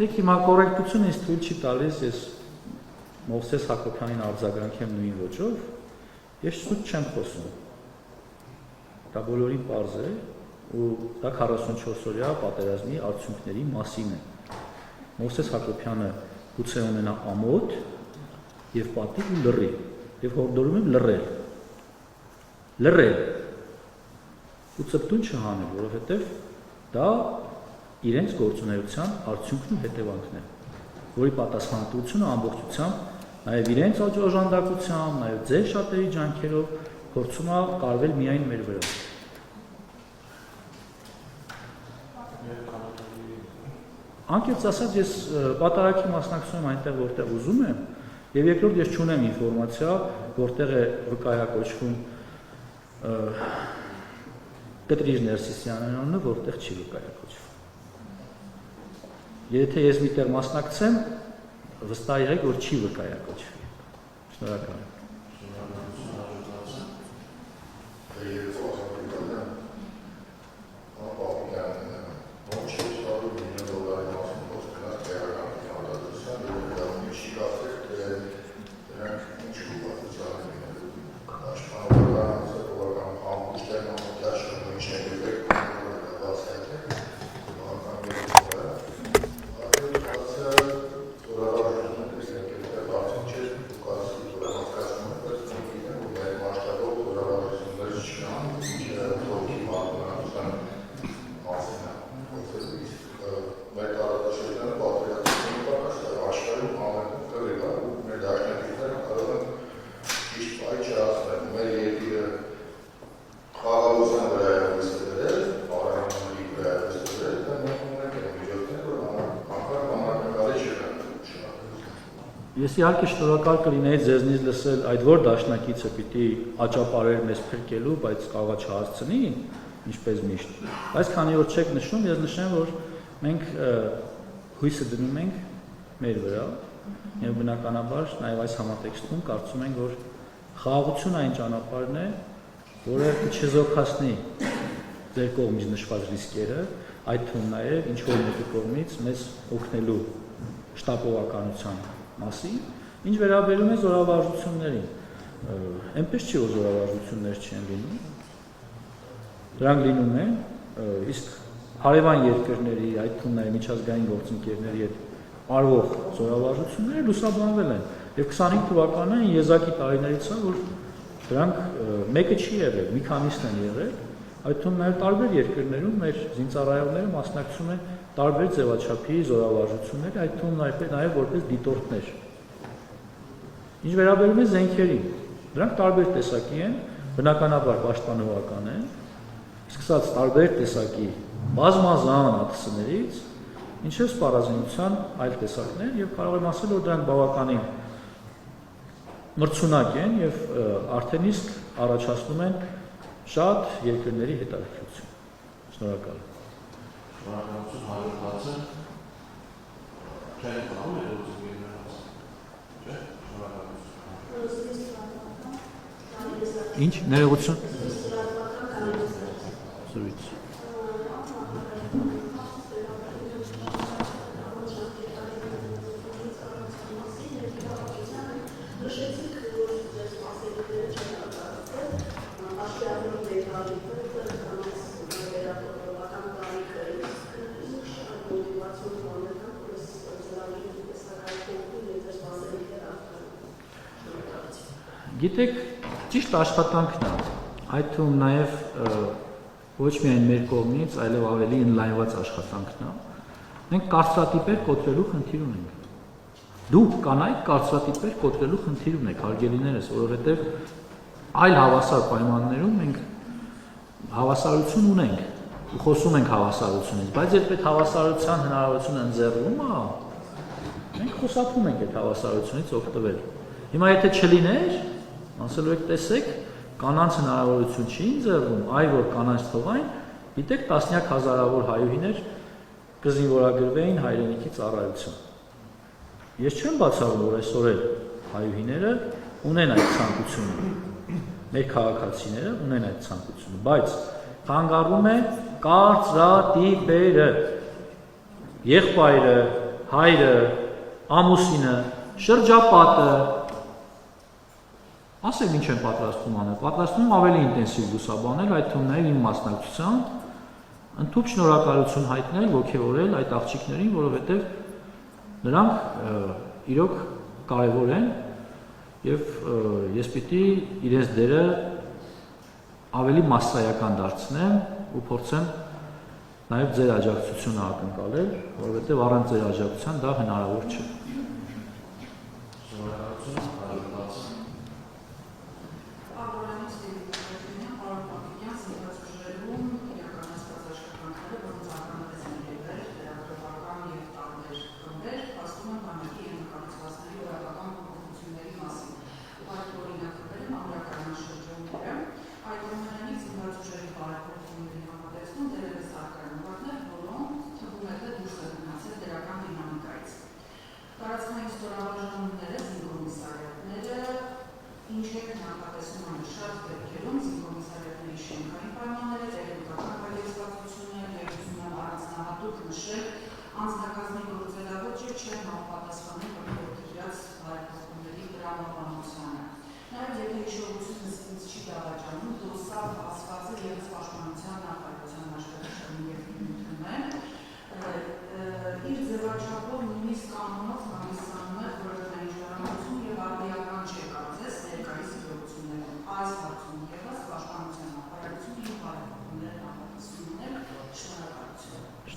Գիտեք, հիմա կոռեկտություն ինձ թույլ չի տալիս, ես Մովսես Հակոբյանին արձագանքեմ նույն ոճով, ես սուտ չեմ խոսում։ Դա բոլորին պարզ է, ու դա 44-օրյա պատերազմի արդյունքների մասին է։ Մովսես Հակոբյանը գուցե ունենա ամոթ եւ պատիվ ու լռի, եւ հորդորում եմ լռել։ Լռել։ Ու ծպտուն չհանել, որովհետեւ դա իրենց գործունեության արդյունքն ու հետևանքն է, որի պատասխանատվությունը ամբողջությամբ նաև իրենց օժանդակությամբ, նաև ձեր շատերի ջանքերով փորձում է կարվել միայն մեր վրա։ Անկեղծ ասած, ես պատարագի մասնակցում եմ այնտեղ, որտեղ ուզում եմ, եւ երկրորդ ես չունեմ ինֆորմացիա, որտեղ է վկայակոչվում Կտրիժ Ներսիսյանն անունը, որտեղ չի վկայակոչվում։ Եթե ես միտեղ մասնակցեմ, վստահ եղեք, որ չի վկայակոչվի։ Շնորհակալ եմ։ Ես իհարկե շնորհակալ կլինեի ձեզնից լսել այդ որ դաշնակիցը պիտի աճապարեր մեզ փրկելու, բայց կարողա չհասցնի, ինչպես միշտ։ Բայց քանի որ չեք նշում, ես նշեմ, որ մենք հույսը դնում ենք մեր վրա, եւ բնականաբար նաեւ այս համատեքստում կարծում ենք, որ խաղաղությունը այն ճանապարհն է, որը կչեզոքացնի ձեր կողմից նշված ռիսկերը, այդ թվում նաեւ ինչ որ մեկի կողմից մեզ օգնելու շտապողականության մասին, ինչ վերաբերում է զորավարժություններին, այնպես չի, որ զորավարժություններ չեն լինում, դրանք լինում են, իսկ հարևան երկրների, այդ թվում նաև միջազգային գործընկերների հետ արվող զորավարժությունները լուսաբանվել են, եւ 25 թվականին եզակի տարիներից է, որ դրանք մեկը չի եղել, մի քանիսն են եղել, այդ թվում նաև տարբեր երկրներում մեր զինծառայողները մասնակցում են տարբեր ձևաչափի զորավարժություններ, այդ թվում նաև որպես դիտորդներ։ Ինչ վերաբերում է զենքերին, դրանք տարբեր տեսակի են, բնականաբար պաշտպանողական են, սկսած տարբեր տեսակի բազմազան ԱԹՍ-ներից, ինչպես սպառազինության այլ տեսակներ, եւ կարող եմ ասել, որ դրանք բավականին մրցունակ են եւ արդեն իսկ առաջացնում են շատ երկրների հետաքրքրություն։ Շնորհակալ եմ։ Շնորհակալություն հարցը։ Չէ, բանում է դուք Չէ, շնորհակալություն։ Ինչ ներողություն։ Զրույց։ Գիտեք, ճիշտ աշխատանքն է, այդ թվում նաև ոչ միայն մեր կողմից, այլև ավելի ընդլայնված աշխատանքն է։ Մենք կարծրատիպեր կոտրելու խնդիր ունենք։ Դուք կանայք կարծրատիպեր կոտրելու խնդիր ունեք, հարգելիներս, որովհետև այլ հավասար պայմաններում մենք հավասարություն ունենք ու խոսում ենք հավասարությունից, բայց երբ այդ հավասարության հնարավորությունը ընձեռվում է, մենք խոսափում ենք այդ հավասարությունից օգտվել։ Հիմա եթե չլիներ, ասելու եք տեսեք, կանանց հնարավորություն չի ընձեռվում, այլ որ կանանց թողային, գիտեք տասնյակ հազարավոր հայուհիներ կզինվորագրվեին հայրենիքի ծառայության։ Ես չեմ բացառում, որ այսօր էլ հայուհիները ունեն այդ ցանկությունը, մեր քաղաքացիները ունեն այդ ցանկությունը, բայց խանգարվում է կարծրատիպերը, եղբայրը, հայրը, ամուսինը, շրջապատը, ասեմ ինչ են պատրաստում անել, պատրաստում ավելի ինտենսիվ լուսաբանել, այդ թվում նաև իմ մասնակցությամբ, ընդհանուր շնորհակալություն հայտնել, ոգևորել այդ աղջիկներին, որովհետև նրանք իրոք կարևոր են եւ ես պիտի իրենց դերը ավելի մասսայական դարձնեմ ու փորձեմ նաև ձեր աջակցությունը ակնկալել, որովհետև առանց ձեր աջակցության դա հնարավոր չէ։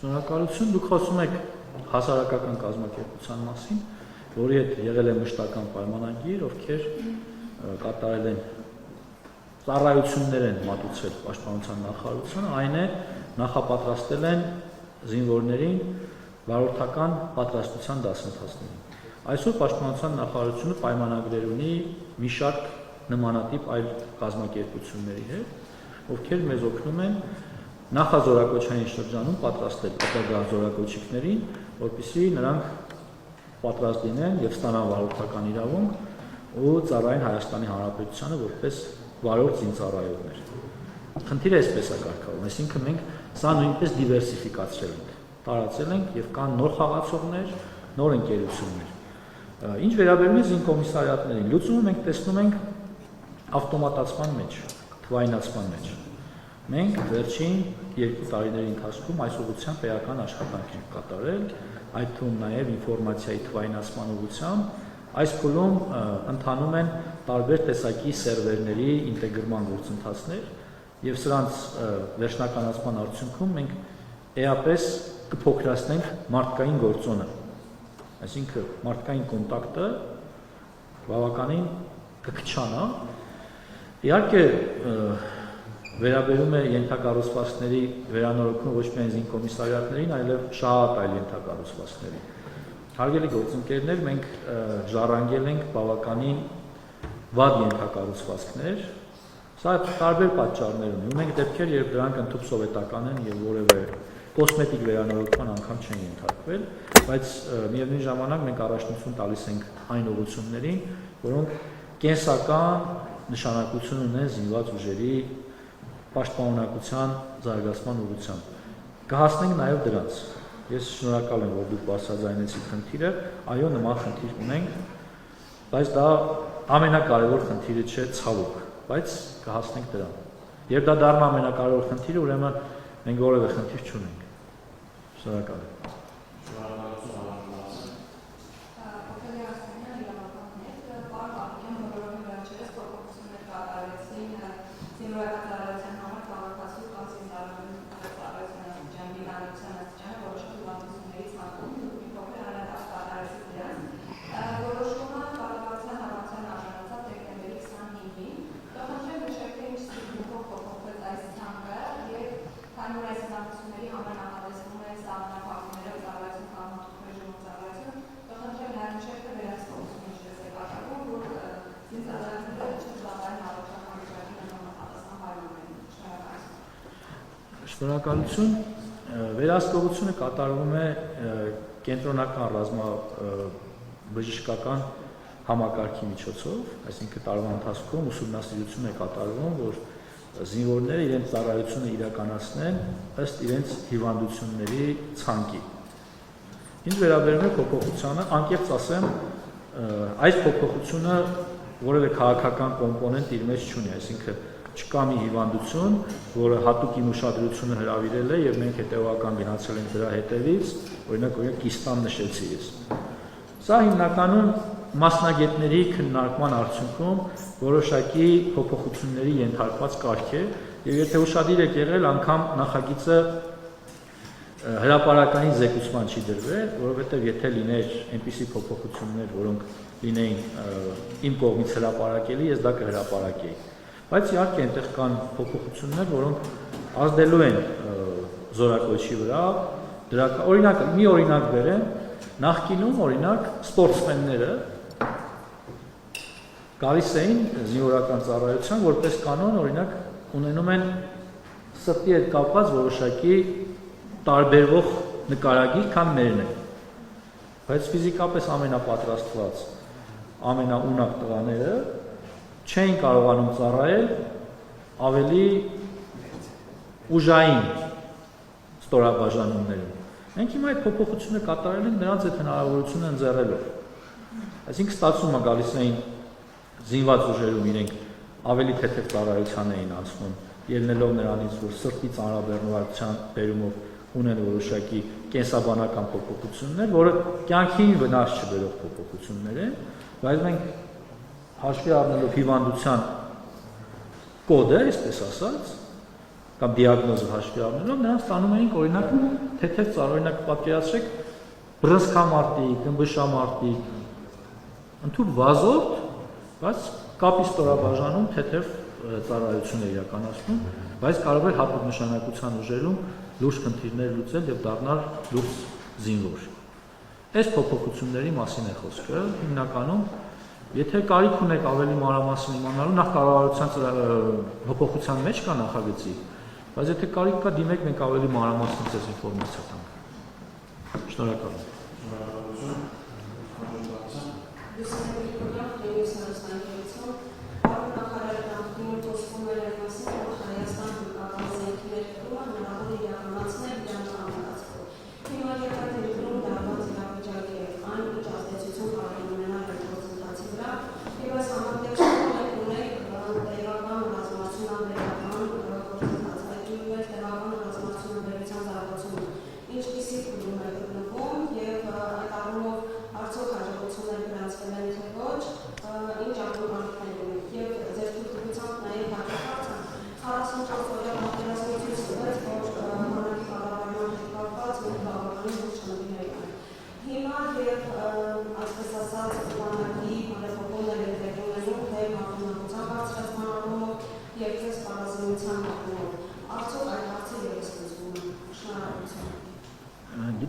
Շնորհակալություն, դուք խոսում եք հասարակական կազմակերպության մասին, որի հետ եղել է մշտական պայմանագիր, ովքեր կատարել են ծառայություններ են մատուցել պաշտպանության նախարարությունը, այն է նախապատրաստել են զինվորներին վարորդական պատրաստության դասընթացներին։ Այսօր պաշտպանության նախարարությունը պայմանագրեր ունի մի շարք նմանատիպ այլ կազմակերպությունների հետ, ովքեր մեզ օգնում են նախազորակոչային շրջանում պատրաստել ապագա զորակոչիկներին, որպեսզի նրանք պատրաստ լինեն եւ ստանան վարորդական իրավունք ու ծառայեն Հայաստանի Հանրապետությանը որպես վարորդ զինծառայողներ։ Խնդիրը այսպես է կարգավորվում, այսինքն մենք սա նույնպես դիվերսիֆիկացրել ենք, տարածել ենք եւ կան նոր խաղացողներ, նոր ընկերություններ։ Ինչ վերաբերում է զինկոմիսարիատներին, լուծումը մենք տեսնում ենք ավտոմատացման մեջ, թվայնացման մեջ։ Մենք վերջին 2 տարիների ընթացքում այս ուղղությամբ էական աշխատանք ենք կատարել, այդ թվում նաև ինֆորմացիայի թվայնացման ուղղությամբ, այս փուլում ընթանում են տարբեր տեսակի սերվերների ինտեգրման գործընթացներ եւ սրանց վերջնականացման արդյունքում մենք էապես կփոքրացնենք մարդկային գործոնը, այսինքն մարդկային կոնտակտը բավականին կքչանա, իհարկե վերաբերում է ենթակառուցվածքների վերանորոգումը ոչ միայն զինկոմիսարիատներին, այլև շատ այլ ենթակառուցվածքների։ Հարգելի գործընկերներ, մենք ժառանգել ենք բավականին վատ ենթակառուցվածքներ, սա տարբեր պատճառներ ունի։ Ունենք դեպքեր, երբ դրանք ընդհանուր սովետական են եւ որևէ կոսմետիկ վերանորոգման անգամ չեն ենթարկվել, բայց միևնույն ժամանակ մենք առաջնություն տալիս ենք այն ուղղություններին, որոնք կենսական նշանակություն ունեն զինված ուժերի պաշտպանունակության զարգացման ուղղությամբ։ Կհասնենք նաև դրանց։ Ես շնորհակալ եմ, որ դուք բարձրաձայնեցիք խնդիրը, այո, նման խնդիր ունենք, բայց դա ամենակարևոր խնդիրը չէ, ցավոք, բայց կհասնենք դրան։ Երբ դա դառնա ամենակարևոր խնդիրը, ուրեմն մենք որևէ խնդիր չունենք։ Շնորհակալ եմ։ Շնորհակալություն, վերահսկողությունը կատարվում է կենտրոնական բժշկական համակարգի միջոցով, այսինքն տարվա ընթացքում ուսումնասիրություն է կատարվում, որ զինվորները իրենց ծառայությունը իրականացնեն ըստ իրենց հիվանդությունների ցանկի։ Ինչ վերաբերում է փոփոխությանը, անկեղծ ասեմ, այս փոփոխությունը որևէ քաղաքական կոմպոնենտ իր մեջ չունի, այսինքն չկա մի հիվանդություն, որը հատուկ իմ ուշադրությունը հրավիրել է եւ մենք հետեւական գնացել ենք դրա հետևից, օրինակ կիստան նշեցի ես։ Սա հիմնականում մասնագետների քննարկման արդյունքում որոշակի փոփոխությունների ենթարկված կարգ է եւ եթե ուշադիր եք եղել, անգամ նախագիծը հրապարակային զեկուցման չի դրվել, որովհետեւ եթե լիներ այնպիսի փոփոխություններ, որոնք լինեին իմ կողմից հրապարակելի, ես դա կհրապարակեի։ Բայց իհարկե այնտեղ կան փոփոխություններ, որոնք ազդելու են զորակոչի վրա, օրինակ մի օրինակ բերեմ, նախկինում օրինակ սպորտսմենները գալիս էին զինվորական ծառայության, որպես կանոն օրինակ ունենում են սրտի հետ կապված որոշակի տարբերվող նկարագիր, քան մերն է։ Բայց ֆիզիկապես ամենապատրաստված, ամենաունակ տղաները չէին կարողանում ծառայել ավելի ուժային ստորաբաժանումներում։ Մենք հիմա այդ փոփոխությունը կատարել ենք նրանց այդ հնարավորությունը ընձեռելով։ Այսինքն ստացումը գալիս էին զինված ուժերում իրենք ավելի թեթև ծառայության էին անցնում, ելնելով նրանից, որ սրտի ծանրաբեռնվածության բերումով ունեն որոշակի կենսաբանական փոփոխություններ, որը կյանքին վնաս չբերող փոփոխություններ են, բայց մենք հաշվի առնելով հիվանդության կոդը, այսպես ասած, կամ դիագնոզը հաշվի առնելով, նրանց տանում էինք օրինակ թեթև ծառայորինակ պատկերացրեք բռնցքամարտիկ, ըմբշամարտիկ, ընդհանուր վազորդ, բայց կապի ստորաբաժանում թեթև ծառայություն է իրականացնում, բայց կարող է հատուկ նշանակության ուժերում լուրջ խնդիրներ լուծել եւ դառնալ լուրջ զինվոր։ Այս փոփոխությունների մասին է խոսքը, հիմնականում եթե կարիք ունեք ավելի մանրամասն իմանալու, նախ կառավարության փոփոխության մեջ կա նախագծի, բայց եթե կարիք կա, դիմեք, մենք ավելի մանրամասն ձեզ ինֆորմացիա տանք։ Շնորհակալ եմ։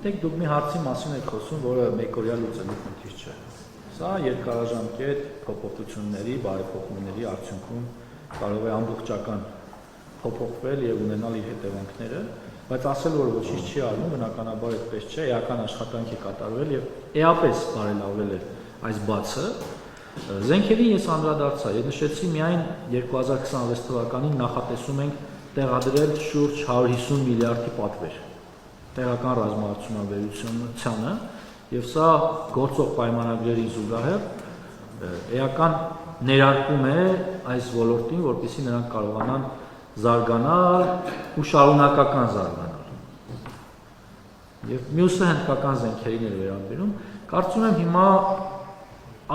Գիտեք, դուք մի հարցի մասին եք խոսում, որը մեկօրյա լուծելու խնդիր չէ։ Սա երկարաժամկետ փոփոխությունների, բարեփոխումների արդյունքում կարող է ամբողջական փոփոխվել եւ ունենալ իր հետևանքները, բայց ասել, որ ոչինչ չի արվում, բնականաբար այդպես չէ, էական աշխատանք է կատարվել եւ էապես բարելավել է այս բացը։ Զենքերին ես անդրադարձա, ես նշեցի միայն 2026 թվականին նախատեսում ենք տեղադրել շուրջ 150 միլիարդի պատվեր տեղական ռազմաարդյունաբերությանը եւ սա գործող պայմանագրերի զուգահեռ էական ներարկում է այս ոլորտին, որպեսզի նրանք կարողանան զարգանալ ու շարունակական զարգանալ։ Եվ մյուսը հնդկական զենքերին է վերաբերում, կարծում եմ հիմա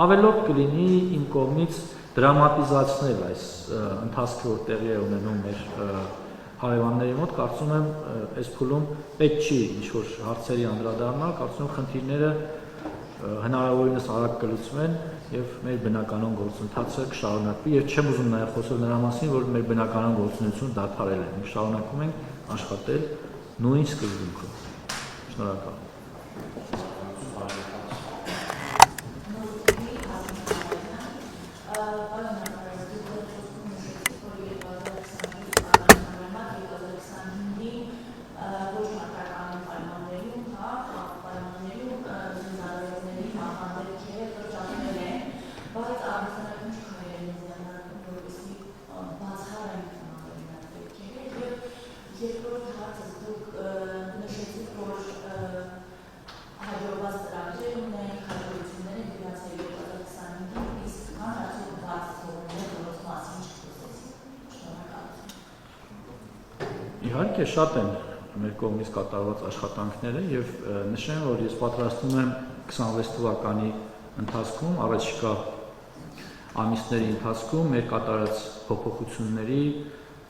ավելորդ կլինի իմ կողմից դրամատիզացնել այս ընթացքը, որ տեղի է ունենում մեր հարևանների մոտ, կարծում եմ այս փուլում պետք չի ինչ-որ հարցերի անդրադառնալ, կարծում եմ խնդիրները հնարավորինս արագ կլուծվեն եւ մեր բնականon գործընթացը կշարունակվի եւ չեմ ուզում նաեւ խոսել նրա մասին, որ մեր բնականon գործունեությունը դադարել է։ Մենք շարունակում ենք աշխատել նույն սկզբունքով։ Շնորհակալ եմ։ Երկրորդ հարցը դուք նշեցիք, որ իհարկե շատ են մեր կողմից կատարված աշխատանքները եւ նշեմ, որ ես պատրաստվում եմ 26 թվականի ընթացքում առաջիկա ամիսների ընթացքում մեր կատարած փոփոխությունների,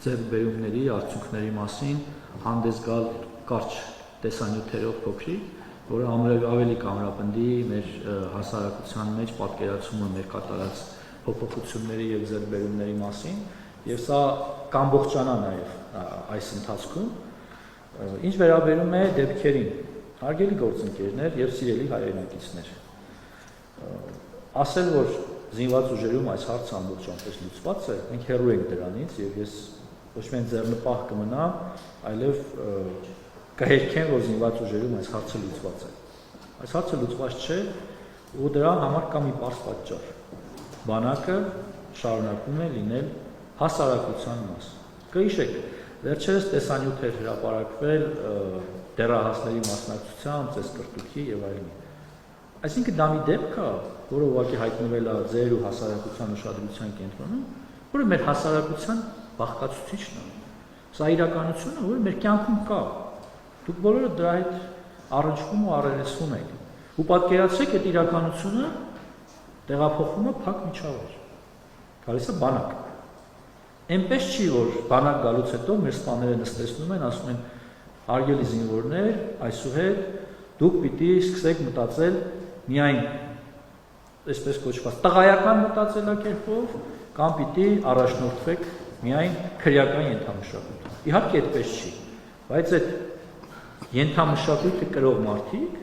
ձեռքբերումների, արդյունքների մասին հանդես գալ կարճ տեսանյութերով փոքրիկ, որը ավելի կամրապնդի մեր հասարակության մեջ պատկերացումը մեր կատարած փոփոխությունների եւ ձեռքբերումների մասին, եւ սա կամբողջանա նաեւ այս ընթացքում, ինչ վերաբերում է դեպքերին, հարգելի գործընկերներ եւ սիրելի հայրենակիցներ, ասել, որ զինված ուժերում այս հարցը ամբողջապես լուծված է, մենք հեռու ենք դրանից եւ ես ոչ միայն ձեռնպահ կմնամ, այլև կհերքեմ, որ զինված ուժերում այս հարցը լուծված է։ Այս հարցը լուծված չէ ու դրա համար կա մի պարզ պատճառ։ Բանակը շարունակում է լինել հասարակության մաս։ Կհիշեք, վերջերս տեսանյութ էր հրապարակվել դեռահասների մասնակցությամբ, ծեսկրտուքի եւ այլն։ Այսինքն դա մի դեպք է, որը ուղղակի հայտնվել է ձեր ու հասարակության ուշադրության կենտրոնում, որը մեր հասարակության բաղկացուցիչն է։ Սա իրականություն է, որը մեր կյանքում կա։ Դուք բոլորը դրա հետ առնչվում ու առերեսվում եք։ Ու պատկերացրեք, այդ իրականությունը տեղափոխվում է փակ միջավայր։ Գալիս է բանակ։ Այնպես չի, որ բանակ գալուց հետո մեր սպաները նստեցնում են, ասում են. «Հարգելի զինվորներ, այսուհետ դուք պիտի սկսեք մտածել միայն այսպես կոչված տղայական մտածելակերպով կամ պիտի առաջնորդվեք միայն քրեական ենթամշակույթով»։ Իհարկե այդպես չի, բայց այդ ենթամշակույթը կրող մարդիկ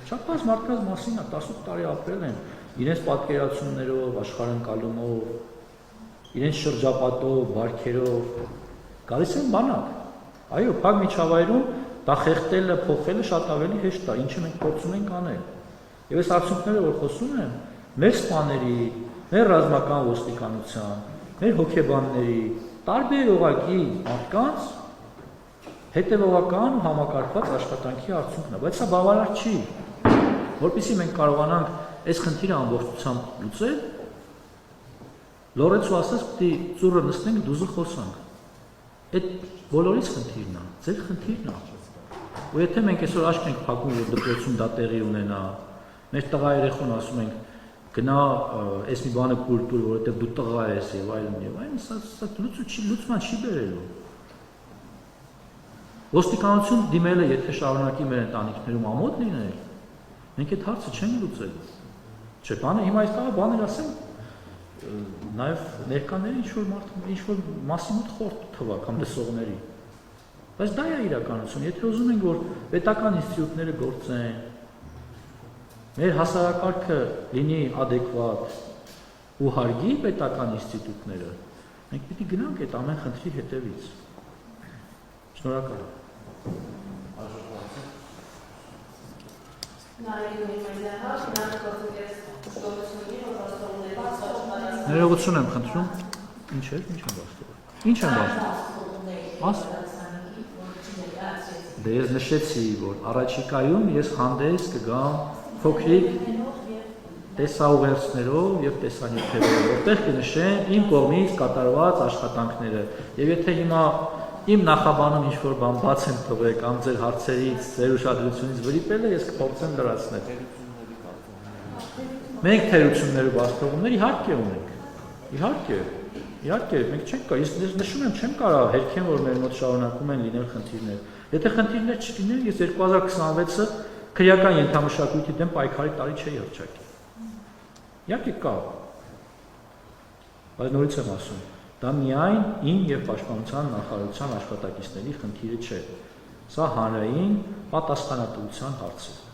շատ բաց մարդկանց մասին է 18 տարի ապրել են, իրենց պատկերացումներով, աշխարհընկալումով, իրենց շրջապատով, բարքերով գալիս են բանակ։ Այո, փակ միջավայրում դա խեղդելը, փոխելը շատ ավելի հեշտ է, ինչը մենք փորձում ենք անել։ Եվ այս արդյունքները, որ խոսում եմ, մեր սպաների, մեր ռազմական ոստիկանության, մեր հոգեբանների, տարբեր օղակի մարդկանց հետևողական ու համակարգված աշխատանքի արդյունքն է, բայց սա բավարար չի։ Որպեսզի մենք կարողանանք այս խնդիրը ամբողջությամբ լուծել, Լորենցո ասաց, պիտի ծուռը նստենք, դուզը խոսանք։ Այդ բոլորից խնդիրն է, ձեր խնդիրն է։ Ու եթե մենք այսօր աչք ենք փակում, որ դպրոցում դա տեղի ունենա, մեր տղա երեխուն ասում ենք, գնա այս մի բանը կուլտուր, որովհետև դու տղա ես եւ այլն, սա լուծման չի բերելու։ Ոստիկանություն դիմելը, եթե շարունակի մեր ընտանիքներում ամոթ լինել, մենք այդ հարցը չենք լուծելու։ Չէ, բանը հիմա այս տաղը բաներ ասեմ, նաև ներկաների ինչ-որ մասի մոտ խորտ թվա կամ լսողների։ Բայց դա է իրականություն, եթե ուզում ենք, որ պետական ինստիտուտները գործեն, մեր հասարակարգը լինի ադեկվատ ու հարգի պետական ինստիտուտները, մենք պիտի գնանք այդ ամեն խնդրի հետևից։ Շնորհակալ եմ։ Ներողություն եմ խնդրում։ Ինչ էր, ինչ եմ բաստում։ Ինչ եմ բաստում։ Դե ես նշեցի, որ առաջիկայում ես հանդես կգամ փոքրիկ տեսաուղերձներով եւ տեսանյութերով, որտեղ կնշեմ իմ կողմից կատարված աշխատանքները։ Եվ եթե հիմա իմ նախաբանում ինչ-որ բան բաց եմ թողել կամ ձեր հարցերից, ձեր ուշադրությունից վրիպել է, ես կփորձեմ լրացնել։ Մենք թերություններ ու բացթողումներ իհարկե ունենք։ Իհարկե, մենք չենք կարող, ես նշում եմ, չեմ կարող հերքեմ, որ մեր մոտ շարունակում են լինել խնդիրներ։ Եթե խնդիրներ չլինեն, ես 2026-ը քրեական ենթամշակույթի դեմ պայքարի տարի չէի հռչակի։ Իհարկե կա։ Բայց նորից եմ ասում, դա միայն իմ եւ պաշտպանության նախարարության աշխատակիցների խնդիրը չէ։ Սա հանրային պատասխանատվության հարց է։